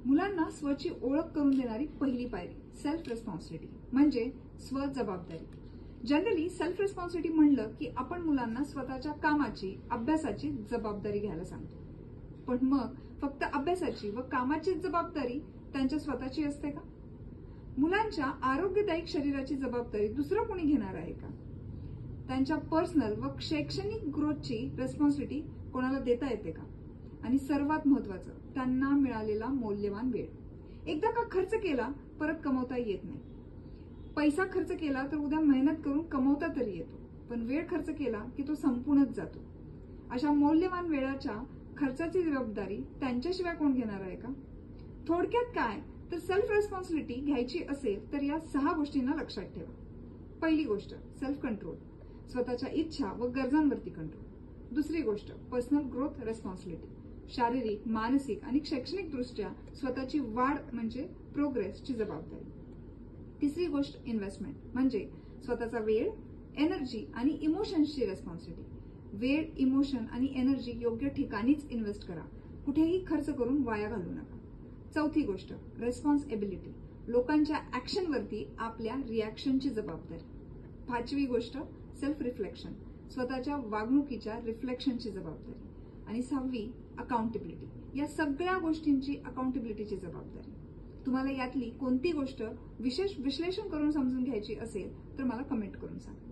मुलांना स्वची ओळख करून देणारी पहिली पायरी सेल्फ रिस्पॉन्सिबिलिटी म्हणजे स्वजबाबदारी. जनरली सेल्फ रिस्पॉन्सिबिलिटी म्हणलं की आपण मुलांना स्वतःच्या कामाची, अभ्यासाची जबाबदारी घ्यायला सांगतो. पण मग फक्त अभ्यासाची व कामाची जबाबदारी त्यांच्या स्वतःची असते का? मुलांच्या आरोग्यदायी शरीराची जबाबदारी दुसरं कोणी घेणार आहे का? त्यांच्या पर्सनल व शैक्षणिक ग्रोथची रिस्पॉन्सिबिलिटी कोणाला देता येते का? आणि सर्वात महत्वाचं, त्यांना मिळालेला मौल्यवान वेळ एकदा का खर्च केला परत कमवता येत नाही. पैसा खर्च केला तर उद्या मेहनत करून कमवता तरी येतो, पण वेळ खर्च केला की तो संपूनच जातो. अशा मौल्यवान वेळाच्या खर्चाची जबाबदारी त्यांच्याशिवाय कोण घेणार आहे का? थोडक्यात काय तर सेल्फ रिस्पॉन्सिबिलिटी घ्यायची असेल तर या 6 गोष्टींना लक्षात ठेवा. पहिली गोष्ट सेल्फ कंट्रोल, स्वतःच्या इच्छा व गरजांवरती कंट्रोल. दुसरी गोष्ट पर्सनल ग्रोथ रिस्पॉन्सिबिलिटी, शारीरिक, मानसिक आणि शैक्षणिक दृष्ट्या स्वतःची वाढ म्हणजे प्रोग्रेसची जबाबदारी. तिसरी गोष्ट इन्व्हेस्टमेंट म्हणजे स्वतःचा वेळ, एनर्जी आणि इमोशन्सची रिस्पॉन्सिबिलिटी. वेळ, इमोशन आणि एनर्जी योग्य ठिकाणीच इन्व्हेस्ट करा, कुठेही खर्च करून वाया घालू नका. चौथी गोष्ट रिस्पॉन्सिबिलिटी, लोकांच्या ऍक्शनवरती आपल्या रिॲक्शनची जबाबदारी. पाचवी गोष्ट सेल्फ रिफ्लेक्शन, स्वतःच्या वागणुकीच्या रिफ्लेक्शनची जबाबदारी. आणि 6वी अकाउंटेबिलिटी, या सगळ्या गोष्टींची अकाउंटेबिलिटीची जबाबदारी. तुम्हाला यातली कोणती गोष्ट विशेष विश्लेषण करून समजून घ्यायची असेल तर मला कमेंट करून सांगा.